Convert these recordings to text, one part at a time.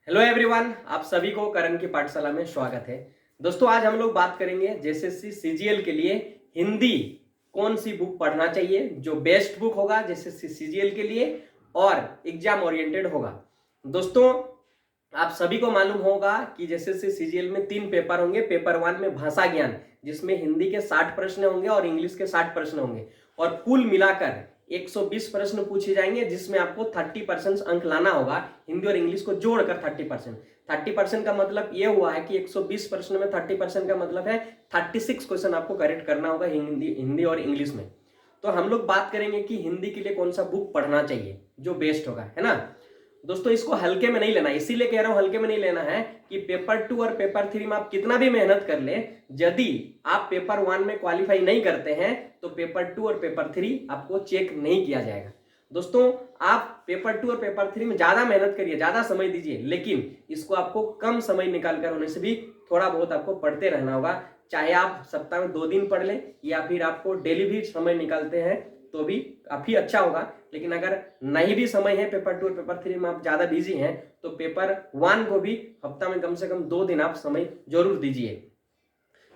Hello everyone, आप सभी को करण की पाठशाला में स्वागत है। दोस्तों, आज हम लोग बात करेंगे जेएसएससी सीजीएल के लिए हिंदी कौन सी बुक पढ़ना चाहिए जो बेस्ट बुक होगा जेएसएससी सीजीएल के लिए और एग्जाम ओरिएंटेड होगा। दोस्तों, आप सभी को मालूम होगा कि जेएसएससी सीजीएल में 3 पेपर होंगे। पेपर 1 में भाषा ज्ञान, जिसमें हिंदी के 60 प्रश्न होंगे और इंग्लिश के 60 प्रश्न होंगे और कुल मिलाकर 120 प्रश्न पूछे जाएंगे, जिसमें आपको 30% अंक लाना होगा। हिंदी और इंग्लिश को जोड़कर 30% का मतलब यह हुआ है कि 120 प्रश्न में 30% का मतलब है 36 क्वेश्चन आपको करेक्ट करना होगा हिंदी और इंग्लिश में। तो हम लोग बात करेंगे कि हिंदी के लिए कौन सा बुक पढ़ना चाहिए जो बेस्ट होगा, है ना। दोस्तों, इसको हल्के में नहीं लेना, इसीलिए कह रहा हूं हल्के में नहीं लेना है कि पेपर 2 और पेपर 3 में आप कितना भी मेहनत कर ले, यदि आप पेपर 1 में क्वालिफाई नहीं करते हैं तो पेपर 2 और पेपर 3 आपको चेक नहीं किया जाएगा। दोस्तों, आप पेपर 2 और पेपर 3 में ज्यादा मेहनत करिए, ज्यादा समय दीजिए, लेकिन इसको आपको कम समय निकाल कर होने से भी थोड़ा बहुत आपको पढ़ते रहना होगा। चाहे आप सप्ताह में 2 दिन पढ़ लें या फिर आपको डेली भी समय निकालते हैं तो भी काफी अच्छा होगा। लेकिन अगर नहीं भी समय है, पेपर 2 और पेपर 3 में आप ज्यादा बिजी हैं, तो पेपर 1 को भी हफ्ता में कम से कम 2 दिन आप समय जरूर दीजिए।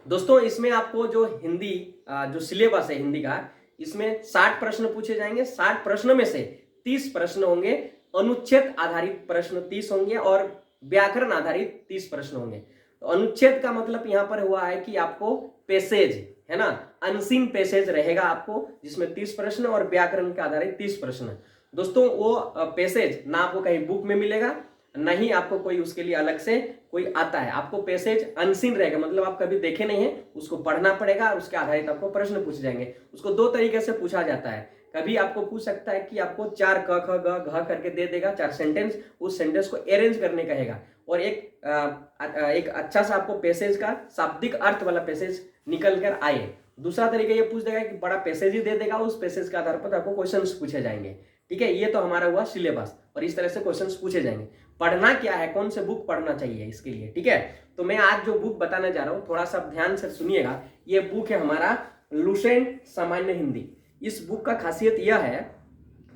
दोस्तों, इसमें आपको जो हिंदी जो सिलेबस है हिंदी का, इसमें 60 प्रश्न पूछे जाएंगे। 60 प्रश्नों में से 30 प्रश्न होंगे, अनुच्छेद आधारित प्रश्न 30 होंगे और व्याकरण आधारित 30 प्रश्न होंगे। तो अनुच्छेद का मतलब यहां पर हुआ है कि आपको पैसेज, है ना, अनसीन पैसेज रहेगा आपको, जिसमें 30 प्रश्न और व्याकरण के आधारित 30 प्रश्न। दोस्तों, वो पैसेज ना आपको कहीं बुक में मिलेगा, नहीं आपको कोई उसके लिए अलग से कोई आता है। आपको पैसेज अनसीन रहेगा, मतलब आप कभी देखे नहीं है, उसको पढ़ना पड़ेगा और उसके आधारित आपको प्रश्न पूछे जाएंगे। उसको 2 तरीके से पूछा जाता है। कभी आपको पूछ सकता है कि आपको 4 क ख ग घ करके दे देगा, 4 सेंटेंस, उस सेंटेंस को अरेंज करने कहेगा और एक अच्छा सा आपको पैसेज का शाब्दिक अर्थ वाला पैसेज निकल कर आए। दूसरा तरीका ये पूछ देगा कि बड़ा पैसेज ही दे देगा, उस पैसेज के आधार पर आपको क्वेश्चंस पूछे जाएंगे। ठीक है, ये तो हमारा हुआ सिलेबस और इस तरह से क्वेश्चंस पूछे जाएंगे। पढ़ना क्या है, कौन से बुक पढ़ना चाहिए इसके लिए, ठीक है। तो मैं आज जो बुक बताने जा रहा हूं, थोड़ा सा ध्यान से सुनिएगा। ये बुक है हमारा लुसेंट सामान्य हिंदी। इस बुक का खासियत यह है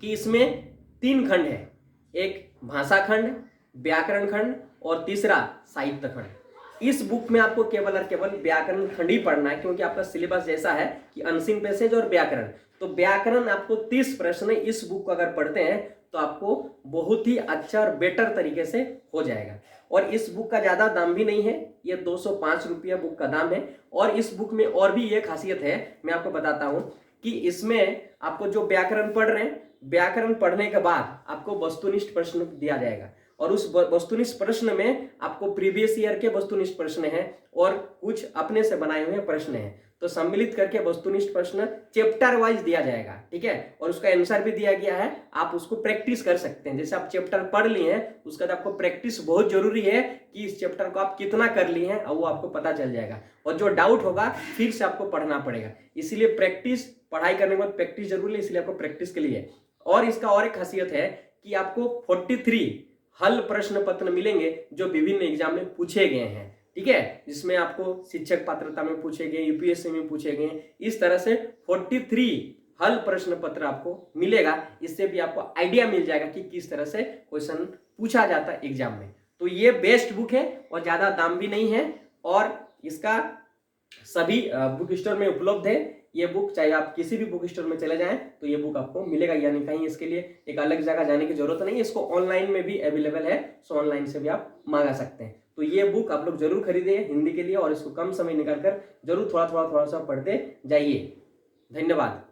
कि इसमें 3 खंड है, एक भाषा खंड, व्याकरण खंड और तीसरा साहित्य खंड। इस बुक में आपको केवल और केवल व्याकरण खंड ही पढ़ना है, क्योंकि आपका सिलेबस जैसा है कि अनसीन पैसेज और व्याकरण। तो व्याकरण आपको 30 प्रश्न इस बुक को अगर पढ़ते हैं तो आपको बहुत ही अच्छा और बेटर तरीके से हो जाएगा। और इस बुक का ज्यादा दाम भी नहीं है, ये 205 रुपया बुक का दाम है। और इस बुक में और भी ये खासियत है, मैं आपको बताता हूं कि इसमें आपको जो व्याकरण पढ़ रहे हैं, व्याकरण पढ़ने के बाद आपको वस्तुनिष्ठ प्रश्न दिया जाएगा और उस वस्तुनिष्ठ प्रश्न में आपको प्रीवियस ईयर के वस्तुनिष्ठ प्रश्न हैं और कुछ अपने से बनाए हुए प्रश्न हैं। तो सम्मिलित करके वस्तुनिष्ठ प्रश्न चैप्टर वाइज दिया जाएगा, ठीक है, और उसका आंसर भी दिया गया है। आप उसको प्रैक्टिस कर सकते हैं। जैसे आप चैप्टर पढ़ लिए हैं, उसके बाद आपको प्रैक्टिस बहुत जरूरी है कि इस चैप्टर को आप कितना कर लिए हैं, और वो आपको पता चल जाएगा। और जो डाउट होगा फिर से आपको पढ़ना पड़ेगा। इसीलिए प्रैक्टिस, पढ़ाई करने के बाद प्रैक्टिस जरूरी है, इसलिए आपको प्रैक्टिस के लिए। और इसका और एक खासियत है कि आपको 43 हल प्रश्न पत्र मिलेंगे जो विभिन्न एग्जाम में पूछे गए हैं, ठीक है, जिसमें आपको शिक्षक पात्रता में पूछे गए, यूपीएससी में पूछे गए, इस तरह से 43 हल प्रश्न पत्र आपको मिलेगा। इससे भी आपको आइडिया मिल जाएगा कि किस तरह से क्वेश्चन पूछा जाता है एग्जाम में। तो ये बेस्ट बुक है और ज्यादा दाम भी नहीं है और इसका सभी बुक स्टोर में उपलब्ध है। ये बुक चाहे आप किसी भी बुक स्टोर में चले जाएं तो ये बुक आपको मिलेगा, यानी कहीं इसके लिए एक अलग जगह जाने की जरूरत नहीं है। इसको ऑनलाइन में भी अवेलेबल है, सो ऑनलाइन से भी आप मंगा सकते हैं। तो ये बुक आप लोग जरूर खरीदिए हिंदी के लिए और इसको कम समय निकालकर जरूर थोड़ा सा पढ़ते जाइए। धन्यवाद।